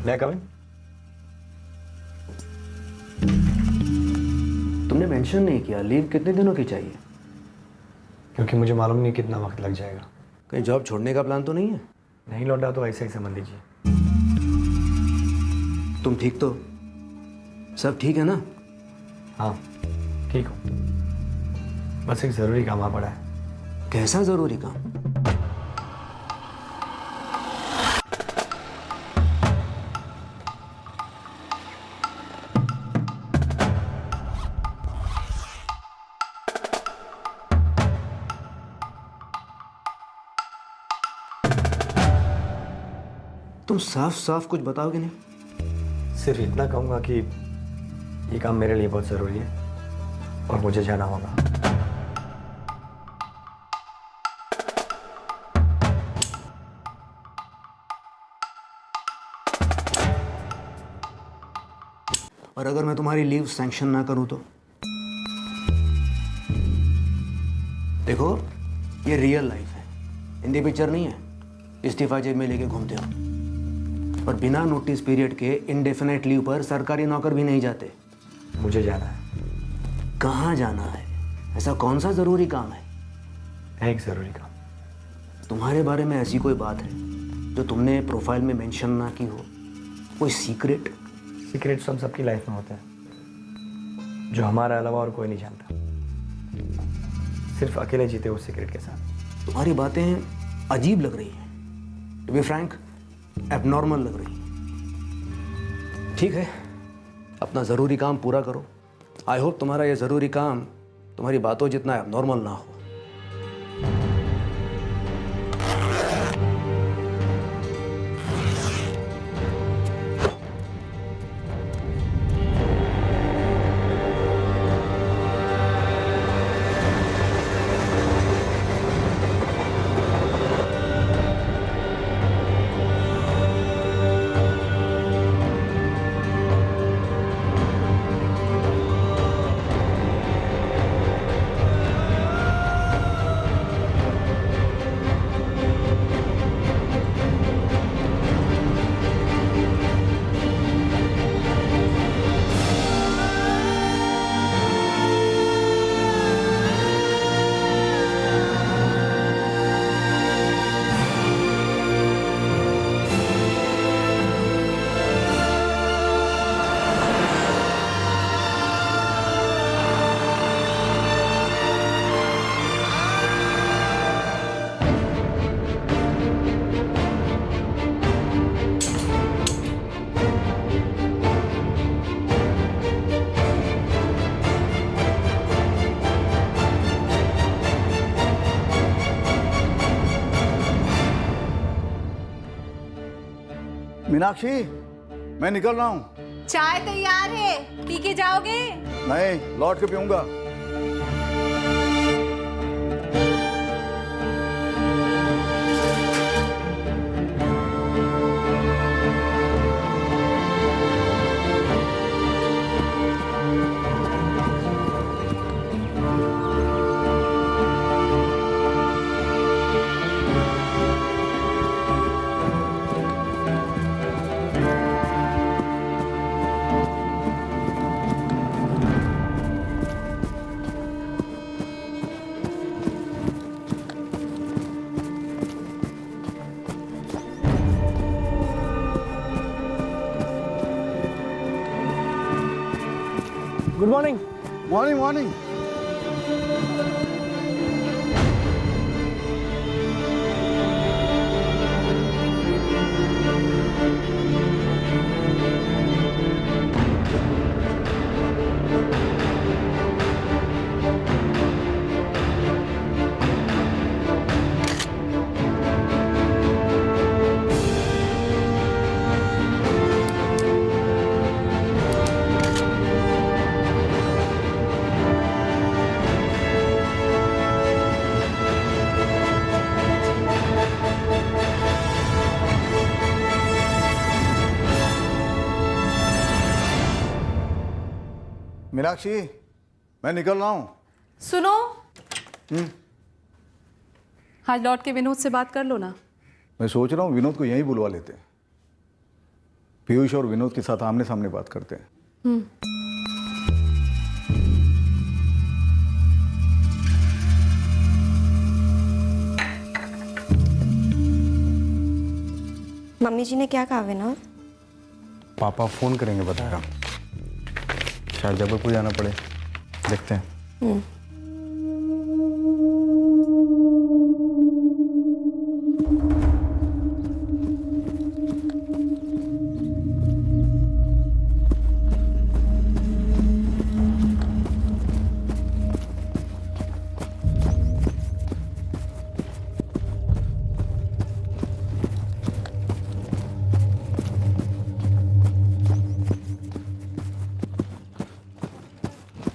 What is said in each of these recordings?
मैं कम इन? तुमने मेंशन नहीं किया लीव कितने दिनों की चाहिए? क्योंकि मुझे मालूम नहीं कितना वक्त लग जाएगा। कहीं जॉब छोड़ने का प्लान तो नहीं है? नहीं लौटा तो ऐसे ही समझ लीजिए। तुम ठीक तो? सब ठीक है ना? हाँ ठीक हूँ, बस एक ज़रूरी काम आ पड़ा है। कैसा जरूरी काम? तुम साफ साफ कुछ बताओगे नहीं? सिर्फ इतना कहूँगा कि ये काम मेरे लिए बहुत ज़रूरी है और मुझे जाना होगा। और अगर मैं तुम्हारी लीव सैंक्शन ना करूं तो? देखो, ये रियल लाइफ है, हिंदी पिक्चर नहीं है। इस्तीफा जेब में लेके घूमते हो। और बिना नोटिस पीरियड के इंडेफिनेट लीव पर सरकारी नौकर भी नहीं जाते। मुझे जाना है। कहाँ जाना है? ऐसा कौन सा जरूरी काम है? एक ज़रूरी काम। तुम्हारे बारे में ऐसी कोई बात है जो तुमने प्रोफाइल में मेंशन ना की हो? कोई सीक्रेट? सीक्रेट्स हम सबकी लाइफ में होते हैं जो हमारा अलावा और कोई नहीं जानता। सिर्फ अकेले जीते उस सीक्रेट के साथ। तुम्हारी बातें अजीब लग रही हैं। टू बी फ्रैंक, एबनॉर्मल लग रही हैं। ठीक है, अपना ज़रूरी काम पूरा करो। आई होप तुम्हारा ये ज़रूरी काम तुम्हारी बातों जितना एबनॉर्मल ना हो। मीनाक्षी, मैं निकल रहा हूँ। चाय तैयार है, पी के जाओगे? नहीं, लौट के पीऊंगा। Good morning. Morning morning. Meenakshi, मैं निकल रहा हूँ। सुनो, आज लौट के विनोद से बात कर लो ना। मैं सोच रहा हूँ विनोद को यहीं बुलवा लेते हैं। पीयूष और विनोद के साथ आमने सामने बात करते हैं। मम्मी जी ने क्या कहा विनोद? पापा फ़ोन करेंगे बताया, शायद जबलपुर जाना पड़े, देखते हैं।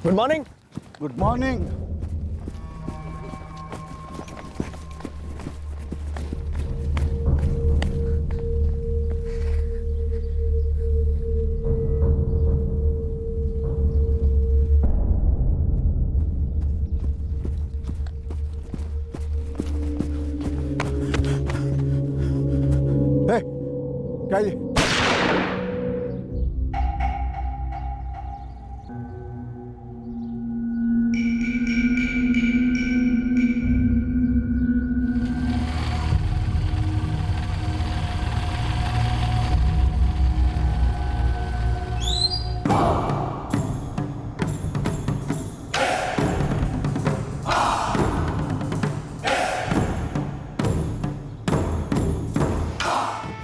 Good morning. Good morning. क्या ये?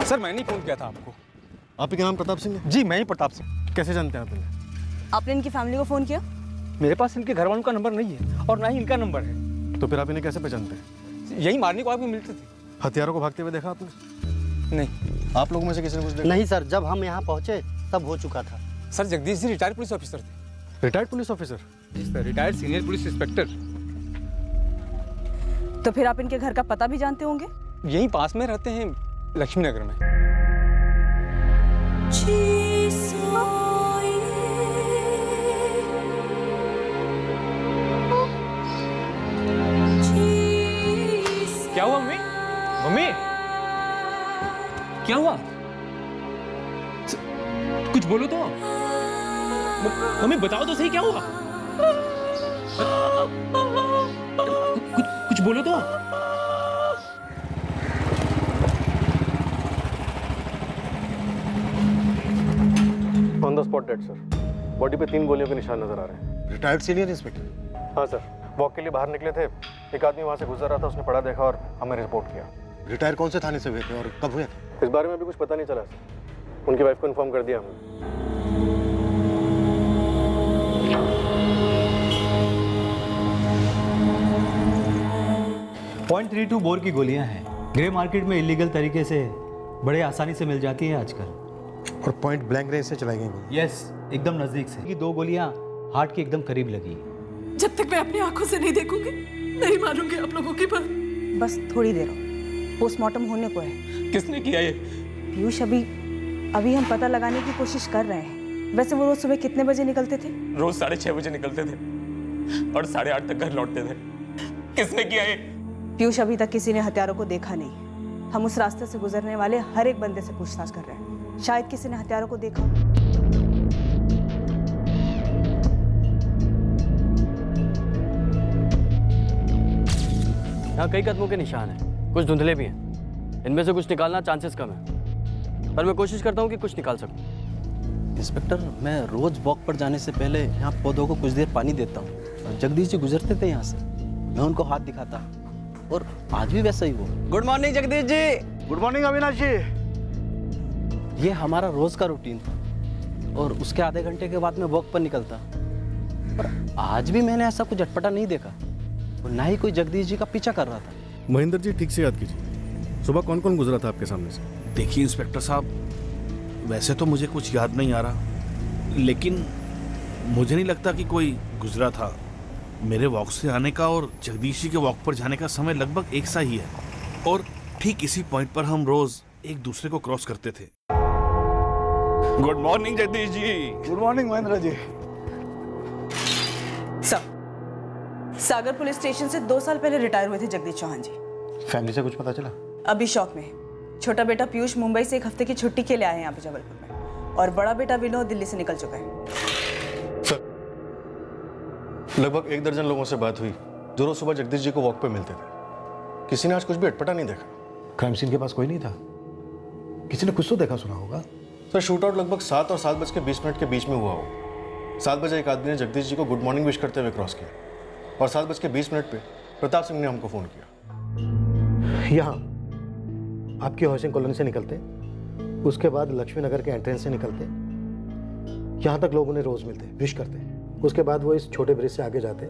सर मैंने ही फोन किया था आपको। आपके नाम प्रताप सिंह है? जी मैं ही प्रताप सिंह। कैसे जानते हैं आप इन्हें? आपने इनकी फैमिली को फोन किया? मेरे पास इनके घर वालों का नंबर नहीं है और ना ही इनका नंबर है। तो फिर आप इन्हें कैसे पहचानते हैं? यही मारने को आपको मिलते थे। हथियारों को भागते हुए देखा आपने? नहीं आप लोगों में से किसी ने कुछ देखा? नहीं सर, जब हम यहाँ पहुँचे तब हो चुका था। Sir Jagdish ji retired police officer थे। Retired police officer? जी sir, retired senior police inspector. तो फिर आप इनके घर का पता भी जानते होंगे? यहीं पास में रहते हैं, लक्ष्मी नगर में। क्या हुआ मम्मी? मम्मी क्या हुआ? कुछ बोलो तो। मम्मी बताओ तो सही, क्या हुआ? कुछ बोलो तो। On the spot dead sir. Body पे 3 गोलियों के निशान नजर आ रहे हैं। Retired senior inspector? हाँ सर, वॉक के लिए बाहर निकले थे, एक आदमी वहाँ से गुजर रहा था, उसने पड़ा देखा और हमें रिपोर्ट किया। रिटायर कौन से थाने से हुए थे और कब हुए थे? इस बारे में अभी कुछ पता नहीं चला सर। उनकी वाइफ को इन्फॉर्म कर दिया हमने। .32 बोर की गोलियां हैं। ग्रे मार्केट में इलीगल तरीके से बड़े आसानी से मिल जाती है आजकल। और पॉइंट ब्लैंक रेंज से चलाई गई? यस, एकदम नजदीक से। ये 2 गोलियां हार्ट के एकदम करीब लगी। जब तक मैं अपनी आंखों से नहीं देखूंगी नहीं मानूंगी आप लोगों की बात। बस थोड़ी देर और पोस्टमार्टम होने को है। किसने किया ये? पीयूष, अभी हम पता लगाने की कोशिश कर रहे हैं। वैसे वो रोज सुबह कितने बजे निकलते थे? रोज 6:30 बजे निकलते थे और 8:30 तक घर लौटते थे। किसने किया ये? पीयूष, अभी तक किसी ने हथियारों को देखा नहीं। हम उस रास्ते से गुजरने वाले हर एक बंदे से पूछताछ कर रहे हैं। शायद किसी ने हथियारों को देखा। यहाँ कई कदमों के निशान हैं, कुछ धुंधले भी हैं। इनमें से कुछ निकालना चांसेस कम है, पर मैं कोशिश करता हूँ कि कुछ निकाल सकूँ। इंस्पेक्टर, मैं रोज वॉक पर जाने से पहले यहाँ पौधों को कुछ देर पानी देता हूँ। और जगदीश जी गुजरते थे यहाँ से, मैं उनको हाथ दिखाता और आज भी वैसा ही वो। Good morning Jagdish ji. Good morning Avinash जी। ये हमारा रोज का रूटीन था और उसके आधे घंटे के बाद मैं वॉक पर निकलता। पर आज भी मैंने ऐसा कुछ अटपटा नहीं देखा और ना ही कोई जगदीश जी का पीछा कर रहा था। महेंद्र जी, ठीक से याद कीजिए, सुबह कौन कौन गुजरा था आपके सामने से? देखिए इंस्पेक्टर साहब, वैसे तो मुझे कुछ याद नहीं आ रहा, लेकिन मुझे नहीं लगता कि कोई गुजरा था। मेरे वॉक से आने का और जगदीश जी के वॉक पर जाने का समय लगभग एक सा ही है और ठीक इसी पॉइंट पर हम रोज एक दूसरे को क्रॉस करते थे। Good morning Jagdish ji. Good morning Mahendra ji. सागर पुलिस स्टेशन से 2 साल पहले रिटायर हुए थे जगदीश चौहान जी। फैमिली से कुछ पता चला? अभी शौक में। छोटा बेटा पीयूष मुंबई से 1 हफ्ते की छुट्टी के लिए आए हैं यहाँ पे जबलपुर में। और बड़ा बेटा विनोद दिल्ली से निकल चुका है। सर, लगभग 1 दर्जन लोगों से बात हुई जो रोज सुबह जगदीश जी को वॉक पे मिलते थे। किसी ने आज कुछ भी अटपटा नहीं देखा। क्राइम सीन के पास कोई नहीं था। किसी ने कुछ तो देखा सुना होगा। सर, शूट आउट लगभग 7 और 7:20 के बीच में हुआ हो। 7 बजे एक आदमी ने जगदीश जी को गुड मॉर्निंग विश करते हुए क्रॉस किया और 7:20 पे प्रताप सिंह ने हमको फोन किया। यहाँ आपकी हाउसिंग कॉलोनी से निकलते, उसके बाद लक्ष्मी नगर के एंट्रेंस से निकलते, यहाँ तक लोग उन्हें रोज मिलते, विश करते। उसके बाद वो इस छोटे ब्रिज से आगे जाते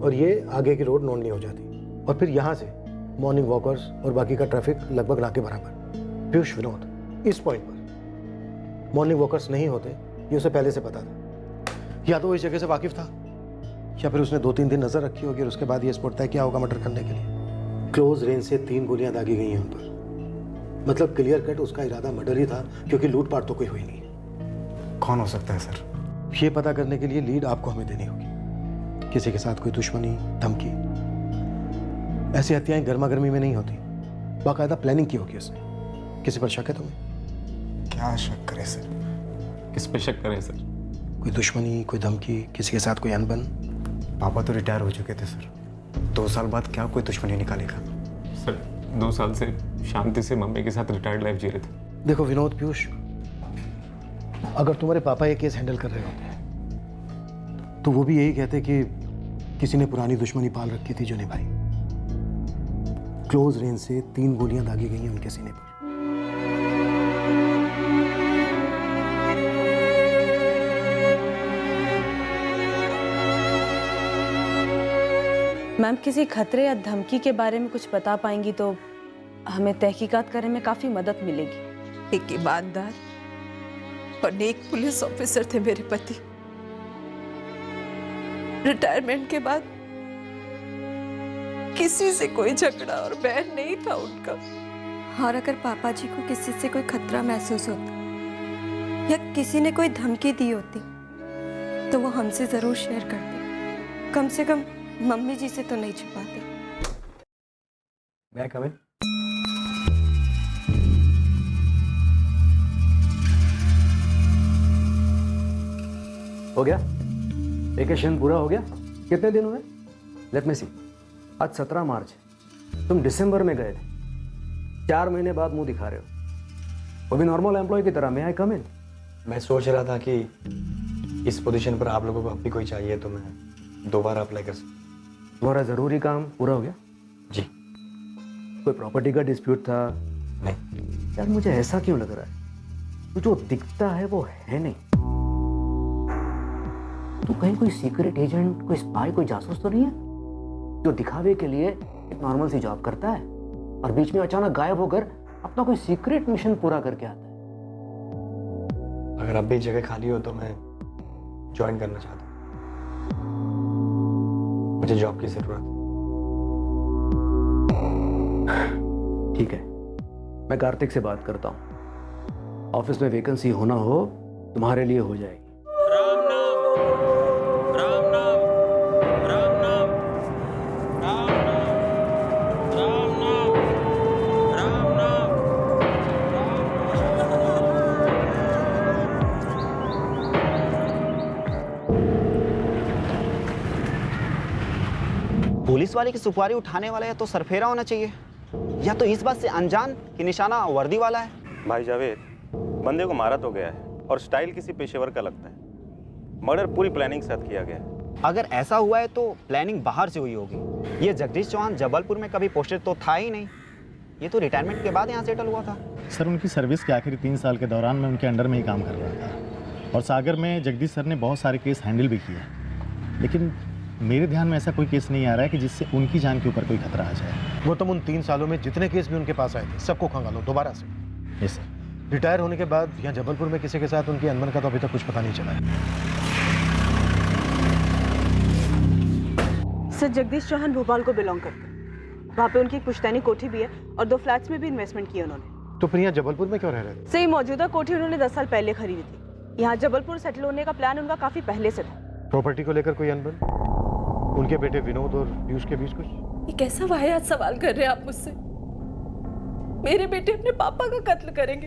और ये आगे की रोड नोन नहीं हो जाती और फिर यहाँ से मॉर्निंग वॉकर्स और बाकी का ट्रैफिक लगभग ना के बराबर। पीयूष, विनोद, इस पॉइंट पर मॉर्निंग वॉकर्स नहीं होते ये उसे पहले से पता था। या तो वो इस जगह से वाकिफ था या फिर उसने 2-3 दिन नजर रखी होगी और उसके बाद ये स्पॉट तय किया होगा मर्डर करने के लिए। क्लोज रेंज से 3 गोलियां दागी गई हैं उन पर। मतलब क्लियर कट उसका इरादा मर्डर ही था, क्योंकि लूटपाट तो कोई हुई नहीं। कौन हो सकता है सर? ये पता करने के लिए लीड आपको हमें देनी होगी। किसी के साथ कोई दुश्मनी, धमकी, ऐसी हत्याएं गर्मा गर्मी में नहीं होती, बाकायदा प्लानिंग की होगी उसने। किसी पर शक है तुम्हें? क्या शक करे सर? किस पे शक करें सर? कोई दुश्मनी, कोई धमकी, किसी के साथ कोई अनबन? पापा तो रिटायर हो चुके थे सर। 2 साल बाद क्या कोई दुश्मनी निकालेगा? सर 2 साल से शांति से मम्मी के साथ रिटायर्ड लाइफ जी रहे थे। देखो विनोद, पीयूष, अगर तुम्हारे पापा ये केस हैंडल कर रहे होते तो वो भी यही कहते कि किसी ने पुरानी दुश्मनी पाल रखी थी जो निभाई। क्लोज रेंज से 3 गोलियां दागी गई हैं उनके सीने पर। मैम, किसी खतरे या धमकी के बारे में कुछ बता पाएंगी तो हमें तहकीकात करने में काफी मदद मिलेगी। एक ईमानदार और नेक पुलिस ऑफिसर थे मेरे पति। रिटायरमेंट के बाद किसी से कोई झगड़ा और बैर नहीं था उनका। और अगर पापा जी को किसी से कोई खतरा महसूस होता या किसी ने कोई धमकी दी होती तो वो हमसे जरूर शेयर करते। कम से कम मम्मी जी से तो नहीं छुपाते। मैं कम इन? हो गया? वेकेशन पूरा हो गया? कितने दिन हुए? लेट मी सी। आज 17 मार्च है। तुम दिसंबर में गए थे। 4 महीने बाद मुंह दिखा रहे हो, वो भी नॉर्मल एम्प्लॉय की तरह। मैं आई कम इन? मैं सोच रहा था कि इस पोजीशन पर आप लोगों को अब भी कोई चाहिए तो मैं दोबारा अप्लाई कर सकता। तुम्हारा जरूरी काम पूरा हो गया? जी। कोई प्रॉपर्टी का डिस्प्यूट था? नहीं। यार मुझे ऐसा क्यों लग रहा है तो जो दिखता है वो है नहीं। तू कहीं कोई सीक्रेट एजेंट, कोई स्पाई, कोई जासूस तो नहीं है जो दिखावे के लिए एक नॉर्मल सी जॉब करता है और बीच में अचानक गायब होकर अपना कोई सीक्रेट मिशन पूरा करके आता है? अगर अब भी जगह खाली हो तो मैं ज्वाइन करना चाहता हूँ। मुझे जॉब की जरूरत है। ठीक है, मैं कार्तिक से बात करता हूँ। ऑफिस में वैकेंसी होना हो तुम्हारे लिए हो जाएगी। पुलिस वाले की सुपारी उठाने वाला है तो सरफेरा होना चाहिए, या तो इस बात से अनजान कि निशाना वर्दी वाला है। भाई जावेद, बंदे को मारा तो गया है और स्टाइल किसी पेशेवर का लगता है। मर्डर पूरी प्लानिंग के साथ किया गया है। अगर ऐसा हुआ है तो प्लानिंग बाहर से हुई होगी। ये जगदीश चौहान जबलपुर में कभी पोस्टेड तो था ही नहीं। ये तो रिटायरमेंट के बाद यहाँ सेटल हुआ था। सर, उनकी सर्विस के आखिरी 3 साल के दौरान मैं उनके अंडर में ही काम कर रहा था और सागर में जगदीश सर ने बहुत सारे केस हैंडल भी किए, लेकिन मेरे ध्यान में ऐसा कोई केस नहीं आ रहा है कि जिससे उनकी जान के ऊपर कोई खतरा आ जाए। वो तुम उन 3 सालों में जितने केस भी उनके पास आए थे सबको खंगालो दोबारा से। Yes sir. रिटायर होने के बाद यहाँ जबलपुर में किसी के साथ उनकी अनबन का तो अभी तक कुछ पता नहीं चला है। सर, जगदीश चौहान भोपाल को बिलोंग करते हैं। वहाँ पे उनकी एक पुश्तैनी कोठी भी है और 2 फ्लैट्स में भी इन्वेस्टमेंट किया उन्होंने। तो फिर यहाँ जबलपुर में क्यों रह रहे थे? सही, मौजूदा कोठी उन्होंने 10 साल पहले खरीदी थी। यहाँ जबलपुर सेटल होने का प्लान उनका काफी पहले से था। प्रॉपर्टी को लेकर कोई अनबन? उनके बेटे विनोद और पीयूष के बीच कुछ? ये कैसा वाहियात सवाल कर रहे हैं आप मुझसे? मेरे बेटे अपने पापा का कत्ल करेंगे?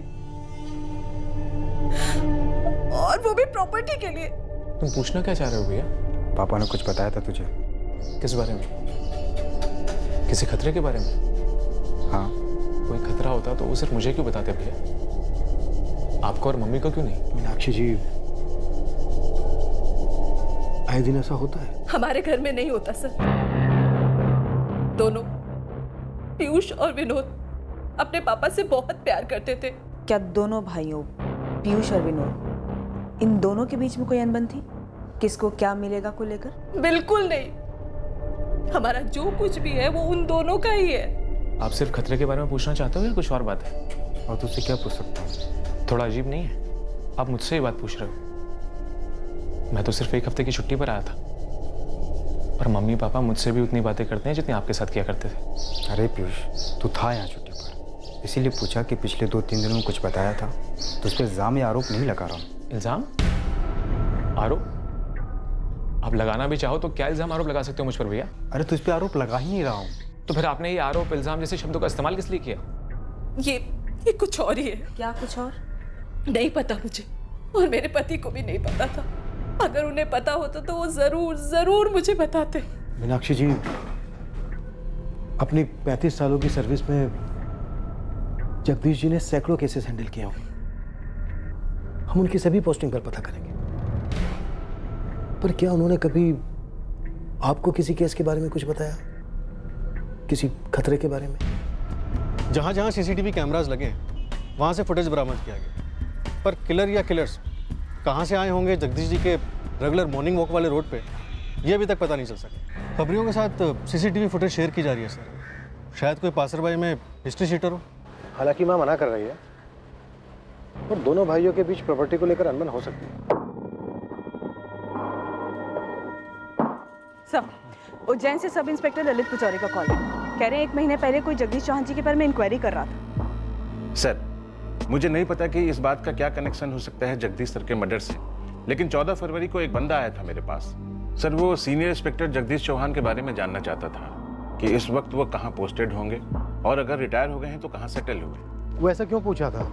और वो भी प्रॉपर्टी के लिए। तुम पूछना क्या चाह रहे हो भैया? पापा ने कुछ बताया था तुझे? किस बारे में? किसी खतरे के बारे में? हाँ। कोई खतरा होता तो वो सिर्फ मुझे क्यों बताते भैया? आपको और मम्मी को क्यों नहीं? मीनाक्षी जी, आए दिन ऐसा होता है? हमारे घर में नहीं होता सर। दोनों पीयूष और विनोद अपने पापा से बहुत प्यार करते थे। क्या दोनों भाइयों पीयूष और विनोद, इन दोनों के बीच में कोई अनबन थी? किसको क्या मिलेगा को लेकर? बिल्कुल नहीं। हमारा जो कुछ भी है वो उन दोनों का ही है। आप सिर्फ खतरे के बारे में पूछना चाहते हो या कुछ और बात है? और तुझसे क्या पूछ सकता हूँ? थोड़ा अजीब नहीं है? आप मुझसे ही बात पूछ रहे हो। मैं तो सिर्फ एक हफ्ते की छुट्टी पर आया था और मम्मी पापा मुझसे भी उतनी बातें करते हैं जितनी आपके साथ किया करते थे। अरे पीयूष, तू था यहाँ छुट्टी पर, इसीलिए पूछा कि पिछले 2-3 दिनों में कुछ बताया था तो उस पर इल्ज़ाम या आरोप नहीं लगा रहा हूँ। इल्ज़ाम? आरोप? आप लगाना भी चाहो तो क्या इल्ज़ाम आरोप लगा सकते हो मुझ पर भैया? अरे तुझ पे आरोप लगा ही नहीं रहा हूँ। तो फिर आपने ये आरोप इल्ज़ाम जैसे शब्दों का इस्तेमाल किस लिए किया? ये कुछ और ही है। क्या कुछ और? नहीं पता मुझे, और मेरे पति को भी नहीं पता था। अगर उन्हें पता होता तो वो जरूर मुझे बताते। मीनाक्षी जी, अपनी 35 सालों की सर्विस में जगदीश जी ने सैकड़ों केसेस हैंडल किए होंगे। हम उनकी सभी पोस्टिंग पर पता करेंगे। पर क्या उन्होंने कभी आपको किसी केस के बारे में कुछ बताया? किसी खतरे के बारे में? जहाँ जहाँ सीसीटीवी कैमरास लगे वहाँ से फुटेज बरामद किया गया, पर किलर या किलर्स कहाँ से आए होंगे जगदीश जी के रेगुलर मॉर्निंग वॉक वाले रोड पे, ये अभी तक पता नहीं चल सका। खबरियों के साथ सीसीटीवी फुटेज शेयर की जा रही है सर। शायद कोई पासरबाई में हिस्ट्री शीटर हो। हालांकि मां मना कर रही है, और दोनों भाइयों के बीच प्रॉपर्टी को लेकर अनबन हो सकती है। सब उज्जैन से सब इंस्पेक्टर ललित पुचौरी का कॉल है। कह रहे हैं 1 महीने पहले कोई जगदीश चौहान जी के बारे में इंक्वायरी कर रहा था। सर, मुझे नहीं पता कि इस बात का क्या कनेक्शन हो सकता है जगदीश सर के मर्डर से, लेकिन 14 फरवरी को एक बंदा आया था मेरे पास। सर, वो सीनियर इंस्पेक्टर जगदीश चौहान के बारे में जानना चाहता था कि इस वक्त वो कहाँ पोस्टेड होंगे और अगर रिटायर हो गए हैं तो कहाँ सेटल हुए। वो ऐसा क्यों पूछा था?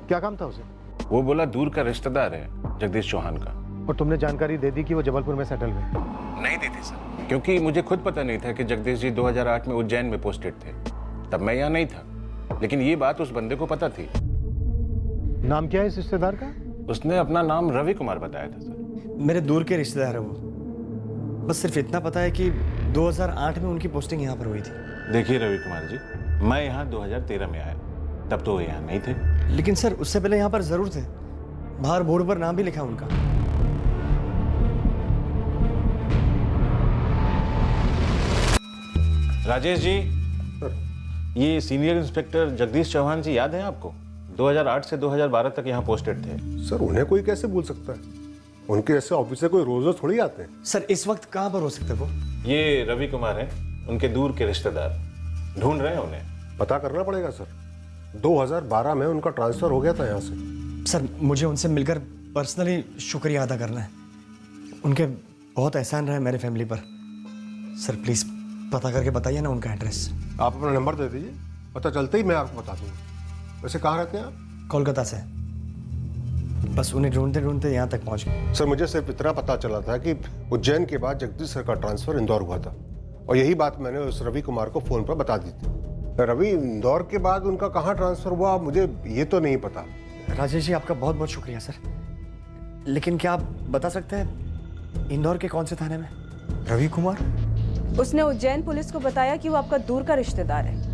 क्या काम था उसे? वो बोला दूर का रिश्तेदार है जगदीश चौहान का। और तुमने जानकारी दे दी कि वो जबलपुर में सेटल हुए? नहीं दी थी सर, क्योंकि मुझे खुद पता नहीं था कि जगदीश जी 2008 में उज्जैन में पोस्टेड थे। तब मैं यहाँ नहीं था, लेकिन ये बात उस बंदे को पता थी। नाम क्या है इस रिश्तेदार का? उसने अपना नाम रवि कुमार बताया था सर। मेरे दूर के रिश्तेदार है वो। बस सिर्फ इतना पता है कि 2008 में उनकी पोस्टिंग यहाँ पर हुई थी। देखिए रवि कुमार जी, मैं यहाँ 2013 में आया, तब तो वो यहाँ नहीं थे। लेकिन सर उससे पहले यहाँ पर जरूर थे। बाहर बोर्ड पर नाम भी लिखा उनका। राजेश जी, ये सीनियर इंस्पेक्टर जगदीश चौहान जी याद है आपको? 2008 से 2012 तक यहाँ पोस्टेड थे। सर, उन्हें कोई कैसे भूल सकता है? उनके ऐसे ऑफिसर कोई रोज रोज थोड़ी आते हैं। सर, इस वक्त कहाँ पर हो सकते वो? ये रवि कुमार हैं, उनके दूर के रिश्तेदार। ढूंढ रहे हैं उन्हें। पता करना पड़ेगा सर। 2012 में उनका ट्रांसफर हो गया था यहाँ से। सर, मुझे उनसे मिलकर पर्सनली शुक्रिया अदा करना है। उनके बहुत एहसान रहे मेरे फैमिली पर। सर प्लीज पता करके बताइए ना उनका एड्रेस। आप अपना नंबर दे दीजिए, पता चलते ही मैं आपको बता दूंगा। वैसे कहाँ रहते हैं आप? कोलकाता से। बस उन्हें ढूंढते ढूंढते यहाँ तक पहुँच गए। सर, मुझे सिर्फ इतना पता चला था कि उज्जैन के बाद जगदीश सर का ट्रांसफर इंदौर हुआ था, और यही बात मैंने उस रवि कुमार को फोन पर बता दी थी। रवि, इंदौर के बाद उनका कहाँ ट्रांसफर हुआ मुझे ये तो नहीं पता। राजेश जी, आपका बहुत बहुत शुक्रिया सर। लेकिन क्या आप बता सकते हैं इंदौर के कौन से थाने में? रवि कुमार? उसने उज्जैन पुलिस को बताया कि वो आपका दूर का रिश्तेदार है।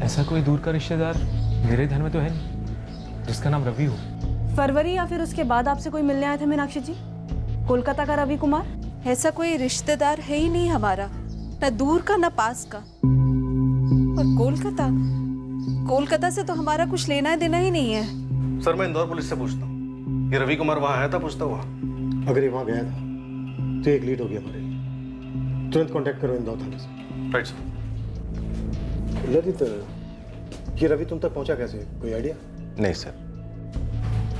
ऐसा कोई दूर का रिश्तेदार मेरे ध्यान में तो है नहीं जिसका नाम रवि हो। फरवरी या फिर उसके बाद आपसे कोई मिलने आया था मीनाक्षी जी? कोलकाता का रवि कुमार? ऐसा कोई रिश्तेदार है ही नहीं हमारा, ना दूर का ना पास का। और कोलकाता से तो हमारा कुछ लेना देना ही नहीं है। सर, मैं इंदौर पुलिस से पूछता हूँ, ये रवि कुमार वहाँ आया था पूछता हुआ? अगर ये वहाँ गया था तो एक लीड हो गया हमारे लिए। तुरंत कांटेक्ट करो इंदौर थाने से। Right sir. ललित, ये रवि तुम तक पहुंचा कैसे? कोई आइडिया? नहीं सर।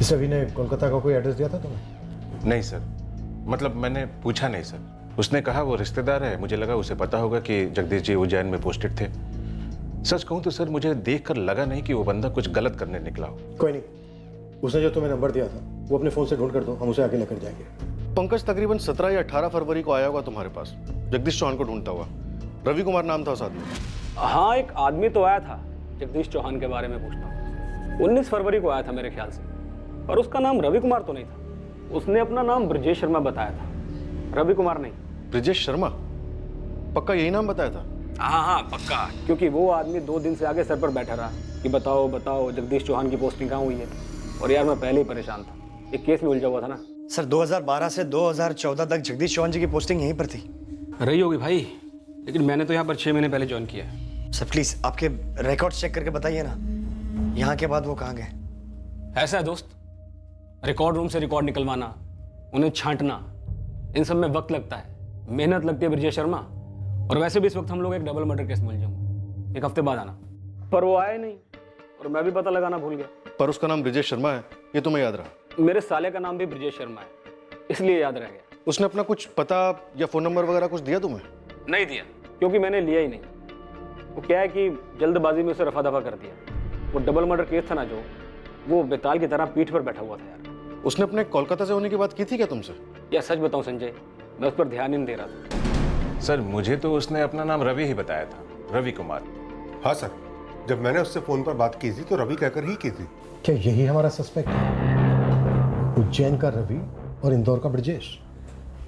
इस रवि ने कोलकाता का कोई एड्रेस दिया था तुम्हें? नहीं सर, मतलब मैंने पूछा नहीं सर। उसने कहा वो रिश्तेदार है, मुझे लगा उसे पता होगा कि जगदीश जी उज्जैन में पोस्टेड थे। सच कहूँ तो सर, मुझे देखकर लगा नहीं कि वो बंदा कुछ गलत करने निकला हो। कोई नहीं, उसने जो तुम्हें नंबर दिया था वो अपने फ़ोन से ढूंढ कर दो, हम उसे आगे लेकर जाएंगे। पंकज तकरीबन 17 या 18 फरवरी को आया होगा तुम्हारे पास, जगदीश चौहान को ढूंढता हुआ। रवि कुमार नाम था उस आदमी का। हाँ, एक आदमी तो आया था, जगदीश चौहान के बारे में पूछता हूँ। 19 फरवरी को आया था मेरे ख्याल से, पर उसका नाम रवि कुमार तो नहीं था। उसने अपना नाम ब्रजेश शर्मा बताया था, रवि कुमार नहीं। ब्रजेश शर्मा? पक्का यही नाम बताया था? हाँ, पक्का। क्योंकि वो आदमी 2 दिन से आगे सर पर बैठा रहा कि बताओ बताओ जगदीश चौहान की पोस्टिंग कहाँ हुई है। और यार मैं पहले ही परेशान था, एक केस में उलझा हुआ था ना। सर 2012 से 2014 तक जगदीश चौहान जी की पोस्टिंग यहीं पर थी। रही होगी भाई, लेकिन मैंने तो यहाँ पर 6 महीने पहले ज्वाइन किया है। सर प्लीज आपके रिकॉर्ड चेक करके बताइए ना, यहाँ के बाद वो कहाँ गए? ऐसा है दोस्त, रिकॉर्ड रूम से रिकॉर्ड निकलवाना, उन्हें छांटना, इन सब में वक्त लगता है, मेहनत लगती है ब्रजेश शर्मा। और वैसे भी इस वक्त हम लोग एक डबल मर्डर केस में उलझे होंगे। 1 हफ्ते बाद आना। पर वो आया नहीं और मैं भी पता लगाना भूल गया। पर उसका नाम ब्रजेश शर्मा है, ये तुम्हें याद रहा? मेरे साले का नाम भी ब्रजेश शर्मा है, इसलिए याद रह गया। उसने अपना कुछ पता या फ़ोन नंबर वगैरह कुछ दिया तुम्हें? नहीं दिया, क्योंकि मैंने लिया ही नहीं। वो क्या है कि जल्दबाजी में उसे रफा दफा कर दिया। वो डबल मर्डर केस था ना जो, वो बेताल की तरह पीठ पर बैठा हुआ था यार। उसने अपने कोलकाता से होने की बात की थी क्या तुमसे? या सच बताऊं संजय, मैं उस पर ध्यान ही नहीं दे रहा था। सर मुझे तो उसने अपना नाम रवि ही बताया था, रवि कुमार। हाँ सर, जब मैंने उससे फ़ोन पर बात की थी तो रवि कहकर ही की थी। क्या यही हमारा सस्पेक्ट है? उज्जैन का रवि और इंदौर का ब्रजेश।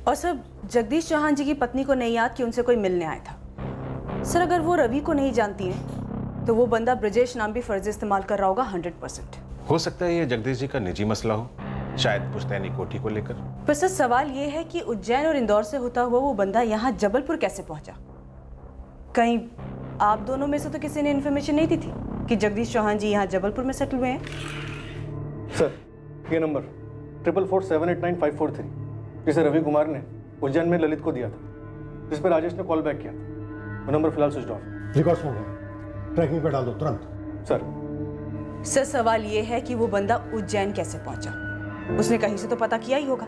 और सर जगदीश चौहान जी की पत्नी को नहीं याद कि उनसे कोई मिलने आया था। सर अगर वो रवि को नहीं जानती हैं तो वो बंदा ब्रजेश नाम भी फर्जी इस्तेमाल कर रहा होगा 100%। हो सकता है ये जगदीश जी का निजी मसला हो, शायद पुश्तैनी कोठी को लेकर। पर सर सवाल ये है कि उज्जैन और इंदौर से होता हुआ वो बंदा यहाँ जबलपुर कैसे पहुंचा? कहीं आप दोनों में से तो किसी ने इन्फॉर्मेशन नहीं दी थी कि जगदीश चौहान जी यहाँ जबलपुर में सेटल हुए हैं? सर ये नंबर 444789543 जिसे रवि कुमार ने उज्जैन में ललित को दिया था, जिस पर राजेश ने कॉल बैक किया था, वो नंबर फिलहाल स्विच ऑफ। रिकॉर्ड्स में ट्रैकिंग पर डाल दो तुरंत। सर सवाल ये है कि वो बंदा उज्जैन कैसे पहुंचा? उसने कहीं से तो पता किया ही होगा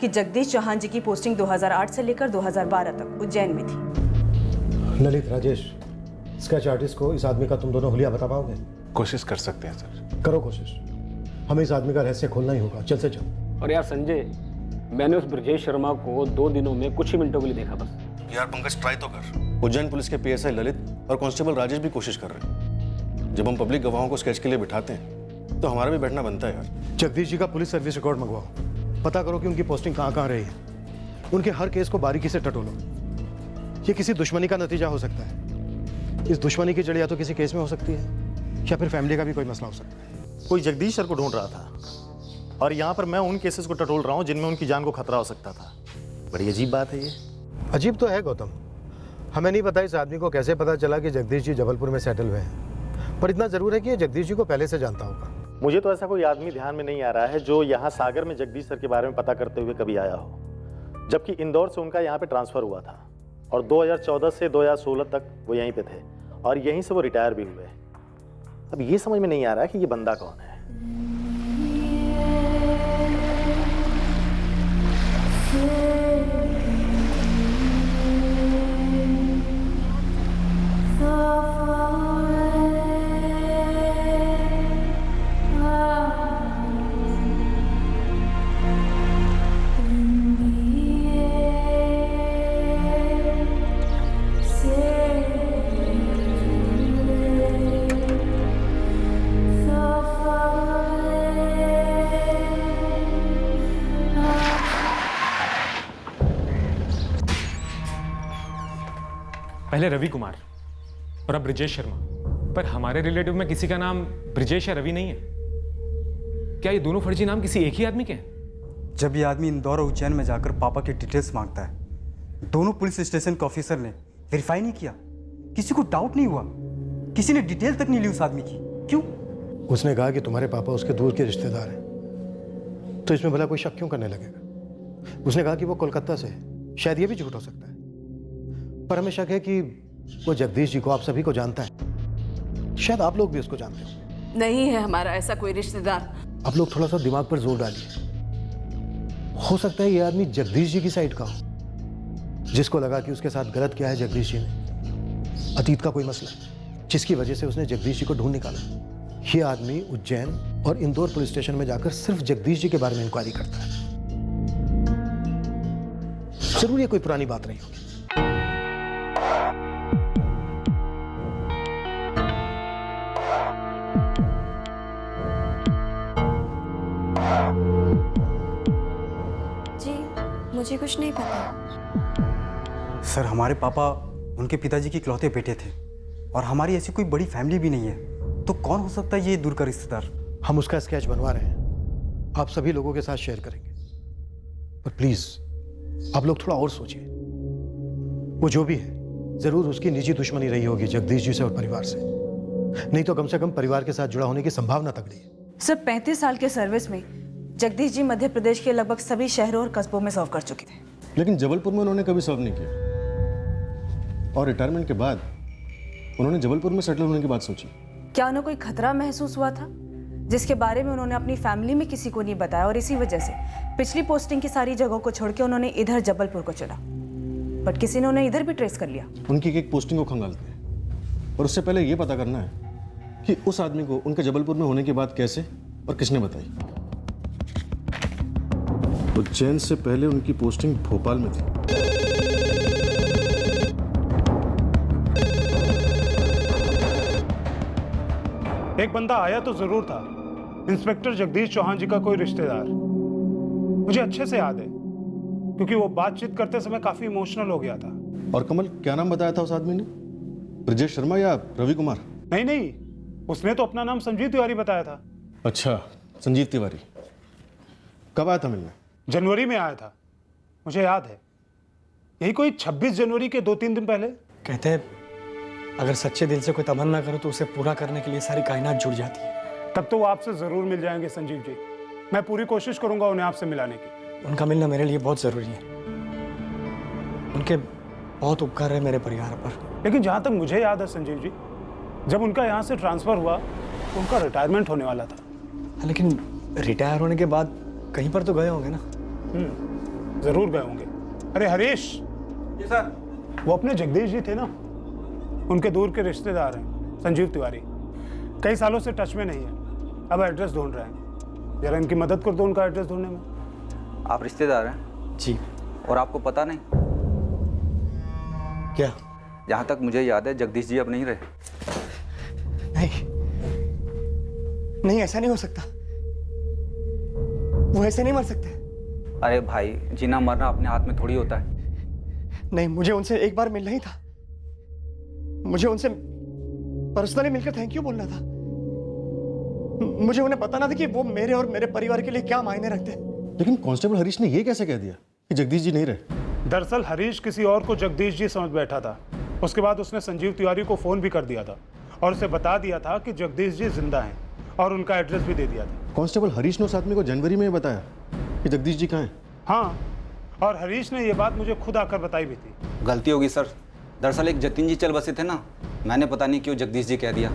कि जगदीश चौहान जी की पोस्टिंग 2008 से लेकर 2012 तक उज्जैन में थी। ललित, राजेश, स्केच आर्टिस्ट को इस आदमी का तुम दोनों हुलिया बता पाओगे? कोशिश कर सकते हैं सर। करो कोशिश, हमें इस आदमी का रहस्य खोलना ही होगा, जल्द से जल्द। और यार संजय, मैंने उस ब्रजेश शर्मा को 2 दिनों में कुछ ही मिनटों के लिए देखा बस। यार पंकज ट्राई तो कर। उज्जैन पुलिस के PSI ललित और कांस्टेबल राजेश भी कोशिश कर रहे हैं। जब हम पब्लिक गवाहों को स्केच के लिए बिठाते हैं तो हमारा भी बैठना बनता है यार। जगदीश जी का पुलिस सर्विस रिकॉर्ड मंगवाओ, पता करो कि उनकी पोस्टिंग कहाँ कहाँ रही है। उनके हर केस को बारीकी से टटोलो। ये किसी दुश्मनी का नतीजा हो सकता है। इस दुश्मनी की जड़ या तो किसी केस में हो सकती है या फिर फैमिली का भी कोई मसला हो सकता है। कोई जगदीश सर को ढूंढ रहा था और यहाँ पर मैं उन केसेस को टटोल रहा हूँ जिनमें उनकी जान को खतरा हो सकता था। बड़ी अजीब बात है ये। अजीब तो है गौतम, हमें नहीं पता इस आदमी को कैसे पता चला कि जगदीश जी जबलपुर में सेटल हुए हैं, पर इतना जरूर है कि ये जगदीश जी को पहले से जानता होगा। मुझे तो ऐसा कोई आदमी ध्यान में नहीं आ रहा है जो यहाँ सागर में जगदीश सर के बारे में पता करते हुए कभी आया हो, जबकि इंदौर से उनका यहाँ पे ट्रांसफ़र हुआ था और 2014 से 2016 तक वो यहीं पे थे और यहीं से वो रिटायर भी हुए। अब ये समझ में नहीं आ रहा है कि ये बंदा कौन है। पहले रवि कुमार और अब ब्रजेश शर्मा, पर हमारे रिलेटिव में किसी का नाम ब्रजेश या रवि नहीं है। क्या ये दोनों फर्जी नाम किसी एक ही आदमी के हैं? जब ये आदमी इंदौर और उज्जैन में जाकर पापा के डिटेल्स मांगता है, दोनों पुलिस स्टेशन के ऑफिसर ने वेरीफाई नहीं किया, किसी को डाउट नहीं हुआ, किसी ने डिटेल तक नहीं ली उस आदमी की। क्यों? उसने कहा कि तुम्हारे पापा उसके दूर के रिश्तेदार हैं, तो इसमें भला कोई शक क्यों करने लगेगा? उसने कहा कि वो कोलकाता से है, शायद ये भी झूठ हो सकता है, पर हमें शक है कि वो जगदीश जी को आप सभी को जानता है। शायद आप लोग भी उसको जानते हो। नहीं है हमारा ऐसा कोई रिश्तेदार। आप लोग थोड़ा सा दिमाग पर जोर डालिए। हो सकता है ये आदमी जगदीश जी की साइड का हो, जिसको लगा कि उसके साथ गलत किया है जगदीश जी ने, अतीत का कोई मसला जिसकी वजह से उसने जगदीश जी को ढूंढ निकाला। ये आदमी उज्जैन और इंदौर पुलिस स्टेशन में जाकर सिर्फ जगदीश जी के बारे में इंक्वायरी करता है। जरूर ये कोई पुरानी बात रही होगी। जी मुझे कुछ नहीं पता। सर हमारे पापा उनके पिताजी के इकलौते बेटे थे और हमारी ऐसी कोई बड़ी फैमिली भी नहीं है, तो कौन हो सकता है ये दूर का रिश्तेदार? हम उसका स्केच बनवा रहे हैं, आप सभी लोगों के साथ शेयर करेंगे, पर प्लीज आप लोग थोड़ा और सोचिए। वो जो भी है जरूर उसकी निजी दुश्मनी रही होगी जगदीश जी से और परिवार से, नहीं तो कम से कम परिवार के साथ जुड़ा होने की संभावना तगड़ी है। सर 35 साल के सर्विस में जगदीश जी मध्य प्रदेश के लगभग सभी शहरों और कस्बों में सर्व कर चुके थे, लेकिन जबलपुर में उन्होंने कभी सर्व नहीं किया, और रिटायरमेंट के बाद उन्होंने जबलपुर में सेटल होने की बात सोची। क्या उन्हें कोई खतरा महसूस हुआ था जिसके बारे में उन्होंने अपनी फैमिली में किसी को नहीं बताया, और इसी वजह से पिछली पोस्टिंग की सारी जगहों को छोड़ के उन्होंने इधर जबलपुर को चुना, बट किसी ने उन्हें इधर भी ट्रेस कर लिया? उनकी एक पोस्टिंग को खंगालते हैं, और उससे पहले ये पता करना है कि उस आदमी को उनके जबलपुर में होने की बात कैसे और किसने बताई। उज्जैन से पहले उनकी पोस्टिंग भोपाल में थी। एक बंदा आया तो जरूर था, इंस्पेक्टर जगदीश चौहान जी का कोई रिश्तेदार। मुझे अच्छे से याद है क्योंकि वो बातचीत करते समय काफी इमोशनल हो गया था। और कमल, क्या नाम बताया था उस आदमी ने? ब्रजेश शर्मा या रवि कुमार? नहीं, उसने तो अपना नाम संजीव तिवारी बताया था। अच्छा, संजीव तिवारी। कब आया था मिलने? जनवरी में आया था, मुझे याद है। यही कोई 26 जनवरी के 2-3 दिन पहले। कहते हैं अगर सच्चे दिल से कोई तमन्ना करो तो उसे पूरा करने के लिए सारी कायनात जुड़ जाती है। तब तो वो आपसे जरूर मिल जाएंगे संजीव जी। मैं पूरी कोशिश करूंगा उन्हें आपसे मिलाने की। उनका मिलना मेरे लिए बहुत जरूरी है। उनके बहुत उपकार है मेरे परिवार पर। लेकिन जहां तक मुझे याद है संजीव जी, जब उनका यहाँ से ट्रांसफर हुआ तो उनका रिटायरमेंट होने वाला था। लेकिन रिटायर होने के बाद कहीं पर तो गए होंगे ना? जरूर गए होंगे। अरे हरीश जी सर, वो अपने जगदीश जी थे ना, उनके दूर के रिश्तेदार हैं संजीव तिवारी। कई सालों से टच में नहीं है, अब एड्रेस ढूंढ रहे हैं। जरा इनकी मदद कर दो उनका एड्रेस ढूंढने में। आप रिश्तेदार हैं? जी। और आपको पता नहीं? क्या? जहाँ तक मुझे याद है जगदीश जी अब नहीं रहे। नहीं, ऐसा नहीं हो सकता। वो ऐसे नहीं मर सकते। अरे भाई, जीना मरना अपने हाथ में थोड़ी होता है। नहीं, मुझे उनसे एक बार मिलना ही था। मुझे उनसे पर्सनली मिलकर थैंक यू बोलना था। मुझे उन्हें पता ना था कि वो मेरे और मेरे परिवार के लिए क्या मायने रखते हैं। लेकिन कांस्टेबल हरीश ने ये कैसे कह दिया कि जगदीश जी नहीं रहे? दरअसल हरीश किसी और को जगदीश जी समझ बैठा था। उसके बाद उसने संजीव तिवारी को फोन भी कर दिया था और उसे बता दिया था कि जगदीश जी जिंदा हैं, और उनका एड्रेस भी दे दिया था। कांस्टेबल हरीश ने उस आदमी को जनवरी में बताया कि जगदीश जी कहाँ हैं? हाँ, और हरीश ने ये बात मुझे खुद आकर बताई भी थी। गलती होगी सर। दरअसल एक जतिन जी चल बसे थे ना, मैंने पता नहीं क्यों जगदीश जी कह दिया।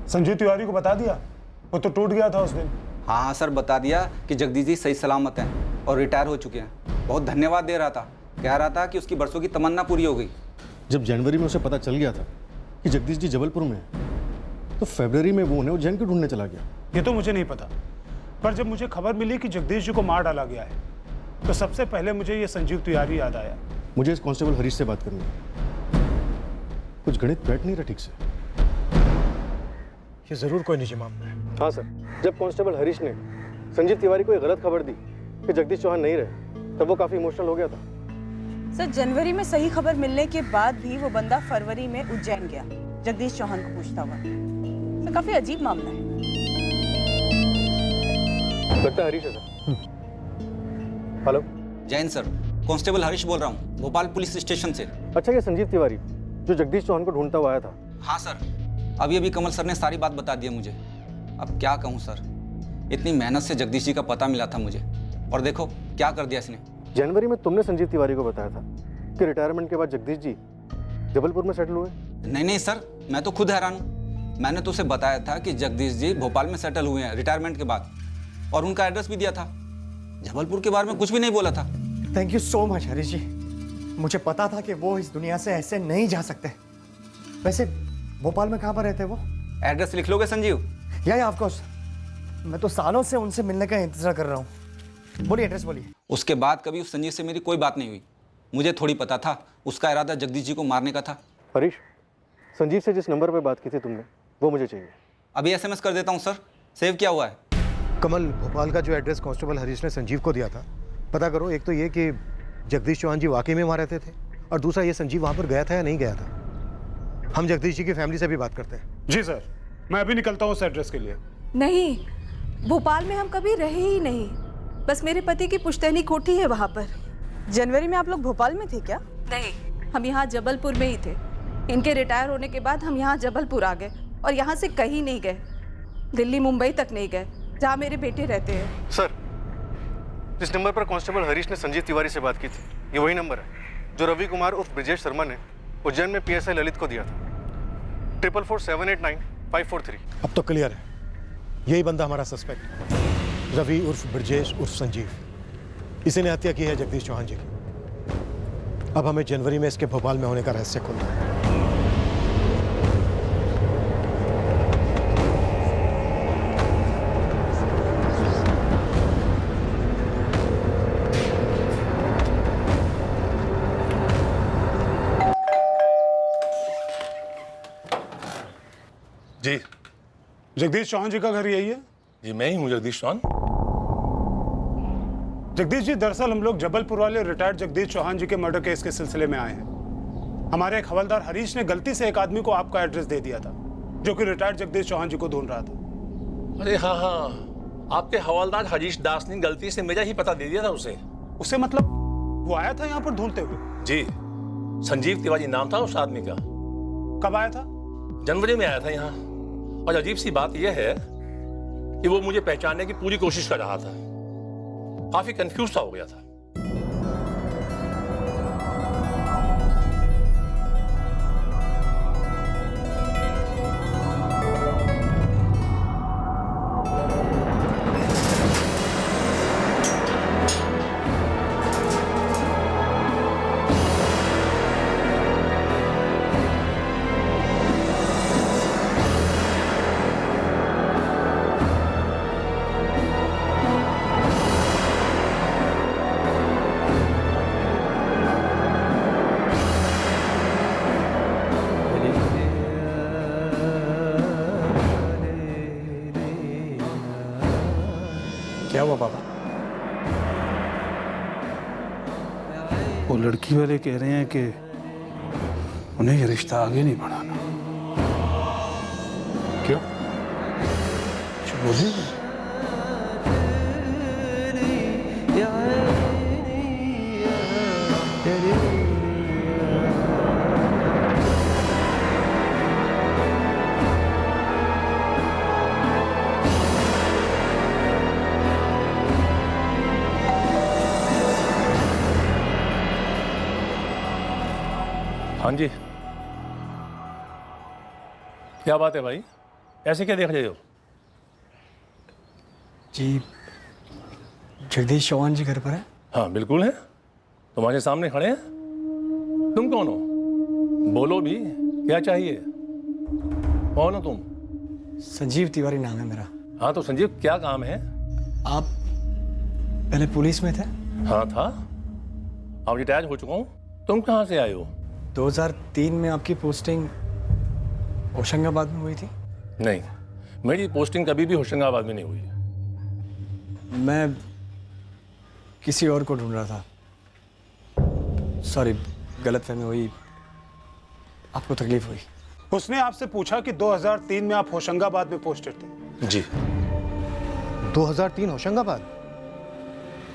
संजीव तिवारी को बता दिया? वो तो टूट गया था उस दिन। हाँ सर, बता दिया कि जगदीश जी सही सलामत हैं और रिटायर हो चुके हैं। बहुत धन्यवाद दे रहा था, कह रहा था कि उसकी बरसों की तमन्ना पूरी हो गई। जब जनवरी में उसे पता चल गया था कि जगदीश जी जबलपुर में हैं, तो फरवरी में वो उन्हें उज्जैन क्यों ढूंढने चला गया? ये तो मुझे नहीं पता, पर जब मुझे खबर मिली कि जगदीश जी को मार डाला गया है तो सबसे पहले मुझे ये संजीव तिवारी याद आया। मुझे इस कांस्टेबल हरीश से बात करनी है। कुछ गणित बैठ नहीं रहा ठीक से। ये जरूर कोई निजी मामला है। हाँ सर, जब कांस्टेबल हरीश ने संजीव तिवारी को एक गलत खबर दी कि जगदीश चौहान नहीं रहे, तब वो काफी इमोशनल हो गया था। सर जनवरी में सही खबर मिलने के बाद भी वो बंदा फरवरी में उज्जैन गया जगदीश चौहान को पूछता हुआ। सर काफी अजीब मामला है। लगता है हरीश है sir. Hello, Jain sir, constable Harish बोल रहा हूँ, भोपाल पुलिस स्टेशन से। अच्छा, ये संजीव तिवारी जो जगदीश चौहान को ढूंढता हुआ आया था? हाँ सर, अभी कमल सर ने सारी बात बता दी है मुझे। अब क्या कहूँ सर, इतनी मेहनत से जगदीश जी का पता मिला था मुझे, और देखो क्या कर दिया इसने। जनवरी में तुमने संजीव तिवारी को बताया था कि रिटायरमेंट के बाद जगदीश जी जबलपुर में सेटल हुए? नहीं सर, मैं तो खुद हैरान हूँ। मैंने तो उसे बताया था कि जगदीश जी भोपाल में सेटल हुए हैं रिटायरमेंट के बाद, और उनका एड्रेस भी दिया था। जबलपुर के बारे में कुछ भी नहीं बोला था। Thank you so much Harish ji. मुझे पता था कि वो इस दुनिया से ऐसे नहीं जा सकते। वैसे भोपाल में कहाँ पर रहते वो? एड्रेस लिख लोगे संजीव? या ऑफ कोर्स। मैं तो सालों से उनसे मिलने का इंतजार कर रहा हूँ। बोलिए, एड्रेस बोलिए। उसके बाद कभी उस संजीव से मेरी कोई बात नहीं हुई। मुझे थोड़ी पता था उसका इरादा जगदीश जी को मारने का था। हरीश, संजीव से जिस नंबर पे बात की थी तुमने, वो मुझे चाहिए। अभी SMS कर देता हूँ सर, सेव किया हुआ है। कमल, भोपाल का जो एड्रेस कांस्टेबल हरीश ने संजीव को दिया था, पता करो। एक तो ये कि जगदीश चौहान जी वाकई में वहाँ रहते थे, और दूसरा ये संजीव वहाँ पर गया था या नहीं गया था। हम जगदीश जी की फैमिली से भी बात करते हैं। जी सर, मैं अभी निकलता हूँ उस एड्रेस के लिए। नहीं, भोपाल में हम कभी रहे ही नहीं। बस मेरे पति की पुश्तैनी कोठी है वहाँ पर। जनवरी में आप लोग भोपाल में थे क्या? नहीं, हम यहाँ जबलपुर में ही थे। इनके रिटायर होने के बाद हम यहाँ जबलपुर आ गए और यहाँ से कहीं नहीं गए। दिल्ली मुंबई तक नहीं गए, जहाँ मेरे बेटे रहते हैं। सर, जिस नंबर पर कांस्टेबल हरीश ने संजीव तिवारी से बात की थी, ये वही नंबर है जो रवि कुमार उर्फ ब्रिजेश शर्मा ने उज्जैन में PSI ललित को दिया था। 4447895543। अब तो क्लियर है, यही बंदा हमारा सस्पेक्ट, रवि उर्फ ब्रिजेश उर्फ संजीव। इसी ने हत्या की है जगदीश चौहान जी की। अब हमें जनवरी में इसके भोपाल में होने का रहस्य खोलना है। जी, जगदीश चौहान जी का घर यही है? जी मैं ही हूँ जगदीश चौहान। जगदीश जी, दरअसल हम लोग जबलपुर वाले रिटायर्ड जगदीश चौहान जी के मर्डर केस के सिलसिले में आए हैं। हमारे एक हवलदार हरीश ने गलती से एक आदमी को आपका एड्रेस दे दिया था, जो कि रिटायर्ड जगदीश चौहान जी को ढूंढ रहा था। अरे हाँ हाँ, आपके हवलदार हरीश दास ने गलती से मेरा ही पता दे दिया था उसे। उसे मतलब वो आया था यहाँ पर ढूंढते हुए? जी, संजीव तिवारी नाम था उस आदमी का। कब आया था? जनवरी में आया था यहाँ। और अजीब सी बात यह है कि वो मुझे पहचानने की पूरी कोशिश कर रहा था। काफी कंफ्यूज सा हो गया था। क्या हुआ पापा? वो लड़की वाले कह रहे हैं कि उन्हें ये रिश्ता आगे नहीं बढ़ाना। क्यों? कुछ बोले? हाँ जी, क्या बात है भाई, ऐसे क्या देख रहे हो? जी, जगदीश चौहान जी घर पर है? हाँ बिल्कुल है, तुम्हारे सामने खड़े हैं। तुम कौन हो? बोलो भी, क्या चाहिए? कौन हो तुम? संजीव तिवारी नाम है मेरा। हाँ तो संजीव, क्या काम है? आप पहले पुलिस में थे? हाँ था, अब रिटायर हो चुका हूँ। तुम कहाँ से आए हो? 2003 में आपकी पोस्टिंग होशंगाबाद में हुई थी? नहीं, मेरी पोस्टिंग कभी भी होशंगाबाद में नहीं हुई। मैं किसी और को ढूंढ रहा था। सॉरी, गलतफहमी हुई, आपको तकलीफ हुई। उसने आपसे पूछा कि 2003 में आप होशंगाबाद में पोस्टेड थे। जी। 2003 होशंगाबाद?